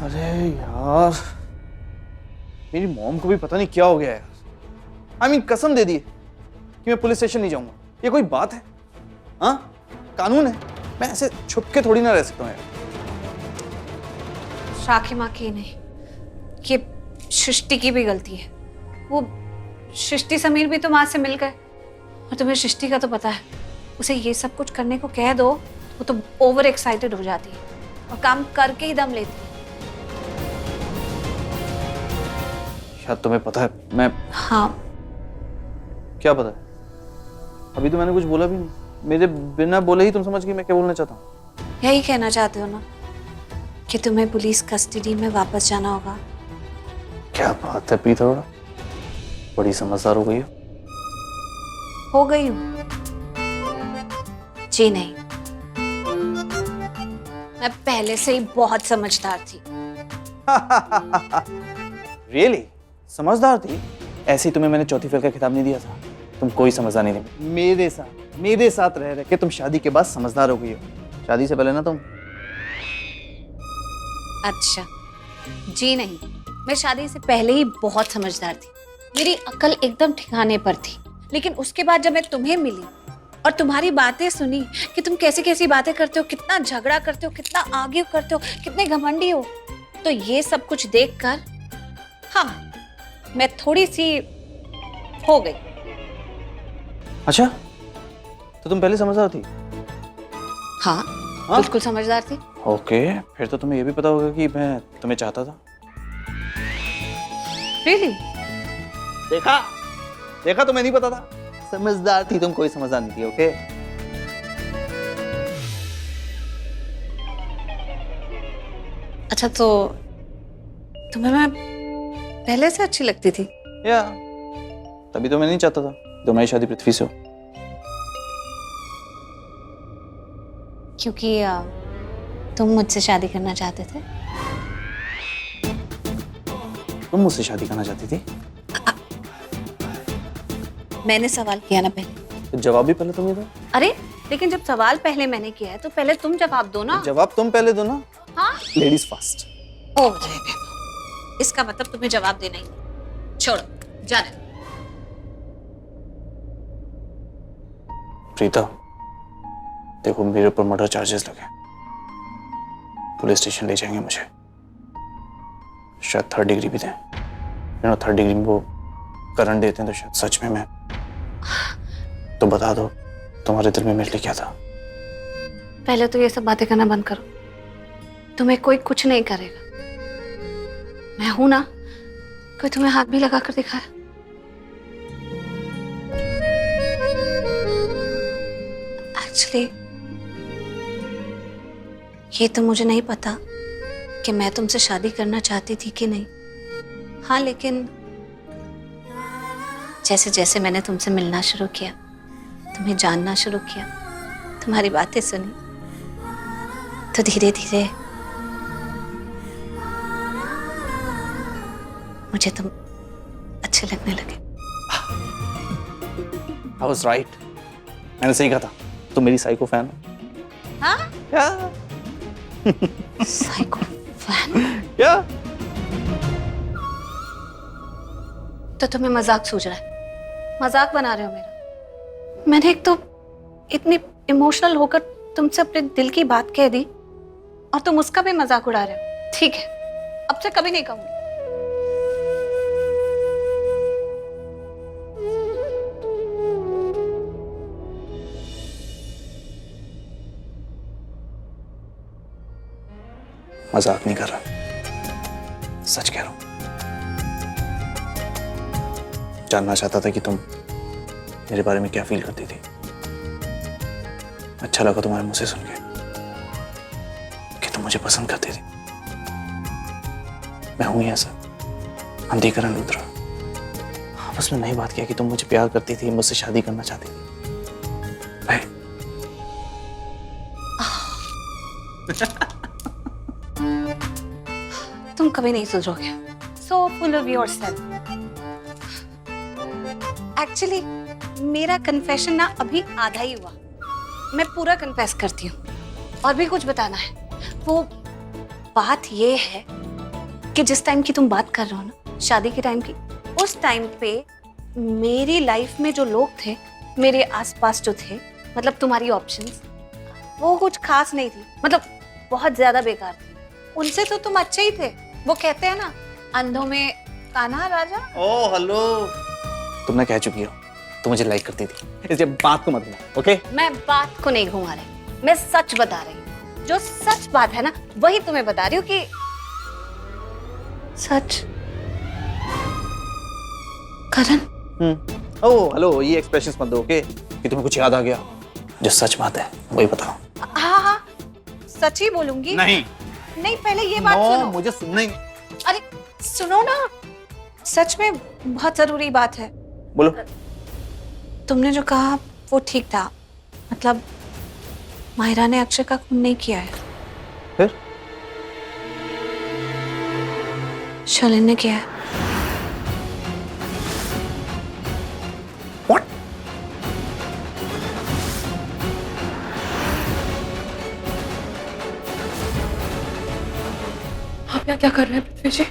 अरे यार, मेरी मॉम को भी पता नहीं क्या हो गया यार। कसम दे दी कि मैं पुलिस स्टेशन नहीं जाऊंगा। ये कोई बात है? हाँ, कानून है, मैं ऐसे छुप के थोड़ी ना रह सकता हूँ यार। राखी माँ की नहीं, ये सृष्टि की भी गलती है। वो सृष्टि समीर भी तो माँ से मिल गए, और तुम्हें सृष्टि का तो पता है, उसे ये सब कुछ करने को कह दो वो तो ओवर एक्साइटेड हो जाती है और काम करके ही दम लेती है। शायद तुम्हें पता है मैं। हाँ, क्या पता है? अभी तो मैंने कुछ बोला भी नहीं। मेरे बिना बोले ही तुम समझ गई मैं क्या बोलना चाहता हूँ। यही कहना चाहते हो ना कि तुम्हें पुलिस कस्टडी में वापस जाना होगा। क्या बात है प्रीता, बड़ी समझदार हो गई हो गई हूँ जी? नहीं, मैं पहले से ही बहुत समझदार थी। रियली? समझदार थी? ऐसे ही तुम्हें मैंने चौथी फेल का खिताब नहीं दिया था? तुम कोई समझदार नहीं थी। मेरे साथ रह के तुम शादी के बाद समझदार हो गई हो। शादी से पहले ना तुम। अच्छा जी नहीं, मैं शादी से पहले ही बहुत समझदार थी। मेरी अकल एकदम ठिकाने पर थी। लेकिन उसके बाद जब मैं तुम्हें मिली और तुम्हारी बातें सुनी कि तुम कैसी कैसी बातें करते हो, कितना झगड़ा करते हो, कितना आर्ग्यू करते हो, कितने घमंडी हो, तो ये सब कुछ देखकर हाँ, मैं थोड़ी सी हो गई। अच्छा, तो तुम पहले समझदार थी? हाँ, बिल्कुल समझदार थी। ओके, फिर तो तुम्हें ये भी पता होगा कि मैं तुम्हें चाहता था। रियली? देखा तुम्हें नहीं पता था? समझदार थी तुम, कोई समझदार नहीं थी। ओके, अच्छा, तो तुम्हें मैं पहले से अच्छी लगती थी? या तभी तो मैं नहीं चाहता था तुम्हारी शादी पृथ्वी से हो। क्योंकि तुम मुझसे शादी करना चाहते थे। तुम मुझसे शादी करना चाहती थी? मैंने सवाल किया ना पहले, तो जवाब भी पहले तुम ही दो। अरे लेकिन जब सवाल पहले मैंने किया है तो पहले तुम जवाब दो ना। जवाब तुम पहले दो ना। हाँ, लेडीज फर्स्ट। ओ इसका मतलब तुम्हें जवाब देना ही नहीं। छोड़ो, जाने दो। प्रीता, देखो मेरे ऊपर मर्डर चार्जेस लगे, पुलिस स्टेशन ले जाएंगे मुझे, शायद 3rd डिग्री भी दें। 3rd डिग्री में वो करंट देते हैं तो शायद सच में मैं। तो बता दो तुम्हारे दिल में मेरे लिए क्या था? पहले तो ये सब बातें करना बंद करो। तुम्हें कोई कुछ नहीं करेगा। मैं हूं ना, कोई तुम्हें हाथ भी लगा कर दिखाया? एक्चुअली ये तो मुझे नहीं पता कि मैं तुमसे शादी करना चाहती थी कि नहीं। हाँ, लेकिन जैसे जैसे मैंने तुमसे मिलना शुरू किया, तुम्हें जानना शुरू किया, तुम्हारी बातें सुनी, तो धीरे धीरे मुझे तुम अच्छे लगने लगे। I was right. मैंने सही कहा था, तुम मेरी साइको फैन हो। हाँ? क्या? Psycho fan? क्या? तो तुम्हें मजाक सूझ रहा है? मजाक बना रहे हो मेरा? मैंने एक तो इतनी इमोशनल होकर तुमसे अपने दिल की बात कह दी और तुम उसका भी मजाक उड़ा रहे हो। ठीक है, अब से कभी नहीं कहूंगी। मजाक नहीं कर रहा, सच कह रहा हूं। जानना चाहता था कि तुम मेरे बारे में क्या फील करती थी। अच्छा लगा तुम्हारे मुंह से सुन के कि तुम मुझे पसंद करती थी। मैं हूं ही ऐसा, अंधीकरण रुद्रा। आपस में नहीं बात किया कि तुम मुझे प्यार करती थी, मुझसे शादी करना चाहती थी। तुम कभी नहीं सुधरोगे। So full of yourself. Actually, मेरा कन्फेशन ना अभी आधा ही हुआ। मैं पूरा कन्फेस करती हूँ। और भी कुछ बताना है। वो बात ये है कि जिस टाइम की तुम बात कर रहे हो ना, शादी के टाइम की, उस टाइम पे मेरी लाइफ में जो लोग थे, मेरे आसपास जो थे, मतलब तुम्हारी ऑप्शंस, वो कुछ खास नहीं थी, मतलब बहुत ज्यादा बेकार थी। उनसे तो तुम अच्छे ही थे। वो कहते हैं ना, अंधों में कान्हा राजा। ओ हेलो, तुमने कह चुकी हो तो मुझे लाइक करती थी, इसलिए बात को मत घुमा, ओके? मैं बात को नहीं घुमा रही, मैं सच बता रही हूँ। जो सच बात है ना, वही तुम्हें बता रही हूँ कि सच। करण। ओ हेलो, ये एक्सप्रेशंस मत दो, ओके? कि तुम्हें कुछ याद आ गया। जो सच बात है वही बताओ। हाँ हाँ, सच ही बोलूंगी। नहीं नहीं, पहले ये बात सुनो। मुझे सुनना ही। अरे सुनो ना, सच में बहुत जरूरी बात है। बोलो। तुमने जो कहा वो ठीक था, मतलब माहिरा ने अक्षय का खून नहीं किया है। फिर? शर्लिन ने किया है। What? आप यहाँ क्या कर रहे हैं पृथ्वी जी?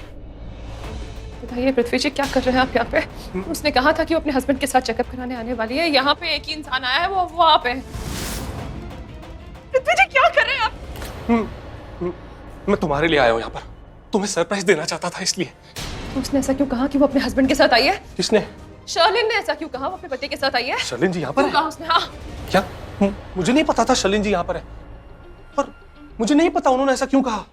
बताइए पृथ्वी जी, क्या कर रहे हैं आप यहाँ पे? उसने कहा था कि वो अपने हस्बैंड के साथ चेकअप कराने आने वाली है। यहाँ पे एक ही इंसान आया है, वो आप है। पृथ्वी जी क्या कर रहे हैं आप? मैं तुम्हारे लिए आया हूँ यहाँ पर, तुम्हें सरप्राइज देना चाहता था इसलिए। उसने ऐसा क्यों कहा कि वो अपने हस्बैंड के साथ आई है? किसने? शर्लिन ने ऐसा क्यों कहा वो अपने पति के साथ आई है? शर्लिन जी यहाँ पर क्यों कहा है? उसने? हाँ। क्या? मुझे नहीं पता था शर्लिन जी यहाँ पर है, और मुझे नहीं पता उन्होंने ऐसा क्यों कहा।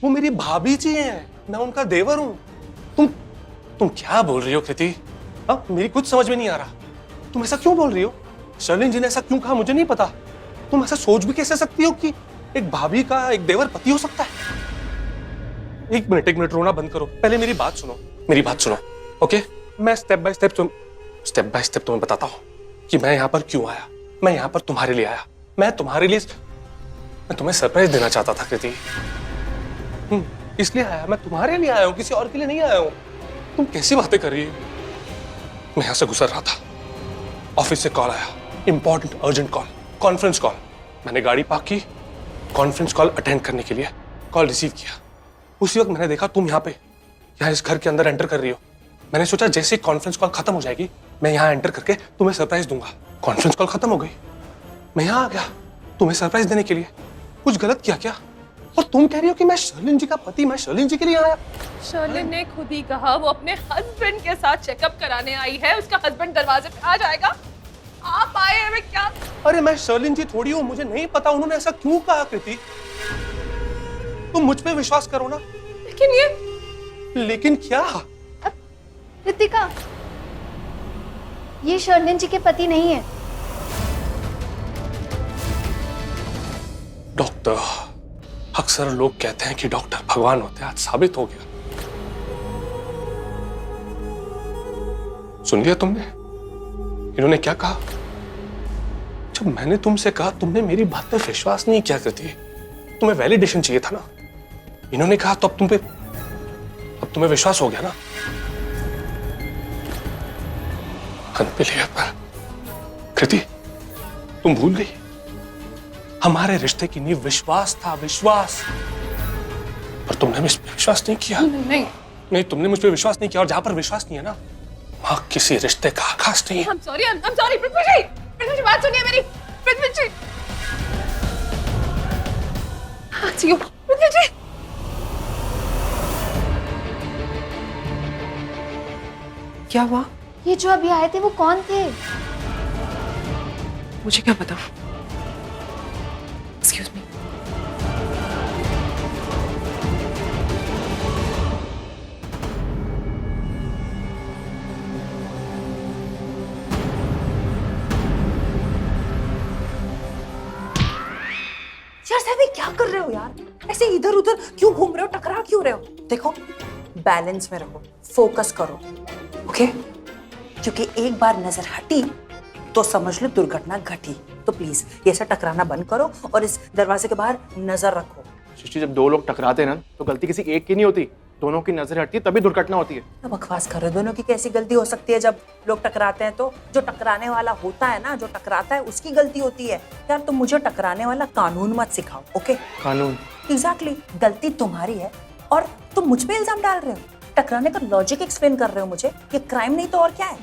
वो मेरी भाभी जी हैं, मैं उनका देवर हूँ। तुम क्या बोल रही हो कृति? हाँ, मेरी कुछ समझ में नहीं आ रहा। तुम ऐसा क्यों बोल रही हो? शर्लिन जी ने ऐसा क्यों कहा मुझे नहीं पता। तुम ऐसा सोच भी कैसे सकती हो कि एक भाभी का एक देवर पति हो सकता है? एक मिनट रोना बंद करो, पहले मेरी बात सुनो, ओके? मैं स्टेप बाय स्टेप तुम्हें बताता हूँ कि मैं यहाँ पर क्यों आया। मैं यहाँ पर तुम्हारे लिए आया। मैं तुम्हें सरप्राइज देना चाहता था कृति। इसलिए आया, मैं तुम्हारे लिए आया हूँ, किसी और के लिए नहीं आया हूँ। तुम कैसी बातें कर रही हो? मैं यहाँ से गुजर रहा था, ऑफिस से कॉल आया, important urgent call, conference call. मैंने गाड़ी पार्क की, कॉन्फ्रेंस कॉल अटेंड करने के लिए कॉल रिसीव किया। उसी वक्त मैंने देखा तुम यहाँ इस घर के अंदर एंटर कर रही हो। मैंने सोचा जैसे ही कॉन्फ्रेंस कॉल खत्म हो जाएगी, मैं यहाँ एंटर करके तुम्हें सरप्राइज दूंगा। कॉन्फ्रेंस कॉल खत्म हो गई, मैं यहाँ आ गया तुम्हें सरप्राइज देने के लिए। कुछ गलत किया क्या? और तुम कह रही हो कि मैं शर्लिन जी का पति, मैं शर्लिन जी के लिए आया? शर्लिन ने खुद ही कहा वो अपने हस्बैंड के साथ चेकअप कराने आई है। उसका हस्बैंड दरवाजे पे आ जाएगा। आप आए हैं, मैं क्या? अरे मैं शर्लिन जी थोड़ी हूँ, मुझे नहीं पता उन्होंने ऐसा क्यों कहा कृति। तुम मुझ पे विश्वास करो ना। लेकिन क्या? रितिका, ये शर्लिन जी के पति नहीं है। डॉक्टर, अक्सर लोग कहते हैं कि डॉक्टर भगवान होते हैं, आज साबित हो गया। सुन लिया तुमने इन्होंने क्या कहा? जब मैंने तुमसे कहा तुमने मेरी बात पे विश्वास नहीं किया करती। तुम्हें वैलिडेशन चाहिए था ना। इन्होंने कहा तो अब तुम्हें विश्वास हो गया ना। अनबिलीवेबल। कृति, तुम भूल गई? हमारे रिश्ते की नींव विश्वास था, विश्वास। पर तुमने मुझ पर विश्वास नहीं किया। नहीं, तुमने मुझ पर विश्वास नहीं किया, और जहां पर विश्वास नहीं है ना, वहां किसी रिश्ते का आकाश नहीं है। I'm sorry, पृथ्वी जी, बात सुनिए मेरी। पृथ्वी जी, पृथ्वी जी। क्या हुआ? ये जो अभी आए थे वो कौन थे? मुझे क्या पता। Excuse me. यार साहब, ये क्या कर रहे हो यार? ऐसे इधर उधर क्यों घूम रहे हो? टकरा क्यों रहे हो? देखो, बैलेंस में रहो, फोकस करो, ओके? क्योंकि एक बार नजर हटी तो समझ लो दुर्घटना घटी। तो प्लीज ये ऐसा टकराना बंद करो और इस दरवाजे के बाहर नजर रखो। सृष्टि, जब दो लोग टकराते हैं ना तो गलती किसी एक की नहीं होती, दोनों की नजर हटती है तभी दुर्घटना होती है। अब बकवास कर रहे हो, दोनों की कैसी गलती हो सकती है? जब लोग टकराते हैं तो जो टकराने वाला होता है ना, जो टकराता है उसकी गलती होती है। यार तुम मुझे टकराने वाला कानून मत सिखाओ, ओके? कानून? एग्जैक्टली, गलती तुम्हारी है और तुम मुझ पे इल्जाम डाल रहे हो? टकराने का लॉजिक एक्सप्लेन कर रहे हो मुझे? ये क्राइम नहीं तो और क्या है?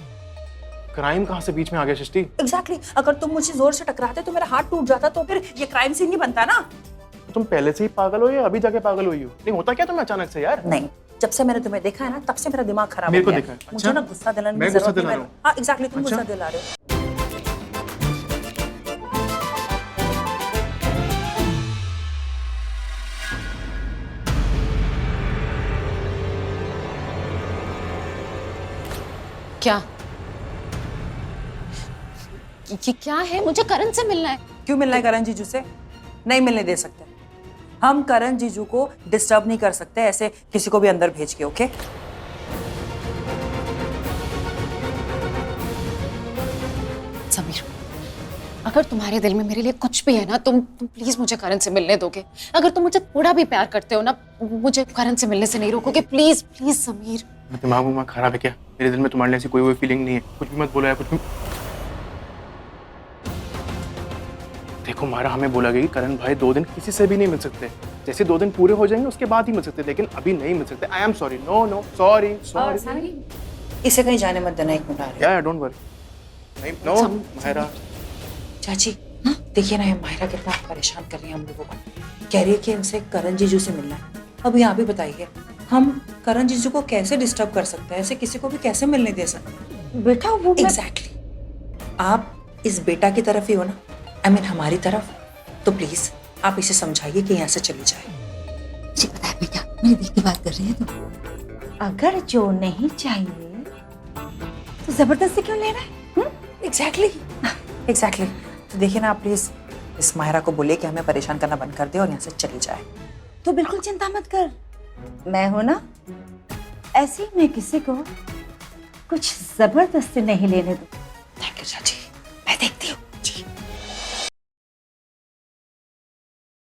क्राइम कहाँ से बीच में आ गया सृष्टि? एग्जैक्टली अगर तुम मुझे जोर से टकराते तो मेरा हाथ टूट जाता, तो फिर ये क्राइम सीन नहीं बनता ना। तुम पहले से ही पागल हो या अभी जाके पागल हुई हो? नहीं होता क्या तुम्हें अचानक से यार? नहीं, जब से मैंने तुम्हें देखा है ना, तब से मेरा दिमाग खराब मेरे हो को गया देखा है? मुझे अच्छा? ना गुस्सा दिलाने मैं की गुस्सा जरूरत नहीं दिला है। रहा हूँ? हाँ एग्जैक्टली, तुम अच्छा? गुस्सा दिला रहे हो। क्या ये क्या है? मुझे करण से मिलना है। क्यों मिलना है करण जीजू से? नहीं मिलने दे सकते। हम करण जीजू को डिस्टर्ब नहीं कर सकते ऐसे किसी को भी अंदर भेज के, ओके? समीर, अगर तुम्हारे दिल में मेरे लिए कुछ भी है ना, तुम प्लीज मुझे करण से मिलने दोगे। अगर तुम मुझे थोड़ा भी प्यार करते हो ना, मुझे करण से मिलने से नहीं रोकोगे। Please please Sameer. दिमाग खराब है क्या? मेरे दिल में तुम्हारे लिए ऐसी कोई फीलिंग नहीं है। कुछ भी मत बोलो यार, कुछ भी। देखो मारा हमें बोला गया कि करण भाई 2 दिन किसी से भी नहीं मिल सकते। जैसे 2 दिन पूरे हो जाएंगे उसके बाद ही मिल सकते, लेकिन अभी नहीं मिल सकते। I am sorry. No no sorry sorry. इसे कहीं जाने मत देना, एक मिनट आ रहे या डोंट वरी। नहीं नो मायरा। चाची, देखिए ना ये माहिरा कितना परेशान कर रही है हम लोगों को। कह रही है कि हमसे करण जीजू से मिलना है। अब यहाँ भी बताइए, हम करण जीजू को कैसे डिस्टर्ब कर सकते हैं? ऐसे किसी को भी कैसे मिलने दे सकते हैं? बेटा वो एग्जैक्टली आप इस बेटा की तरफ ही हो ना, आई मीन हमारी तरफ। तो प्लीज आप इसे समझाइए कि यहाँ से चली जाए। मुझे पता है बेटा, मेरे दिल की बात कर रही है तो। अगर जो नहीं चाहिए तो जबरदस्ती क्यों ले रहा है? एग्जैक्टली। तो देखिए ना आप प्लीज इस माहिरा को बोलिए कि हमें परेशान करना बंद कर दे और यहाँ से चली जाए। तो बिल्कुल चिंता मत कर, मैं हूं ना, ऐसे ही मैं किसी को कुछ जबरदस्ती नहीं लेने दूं। थैंक यू चाची।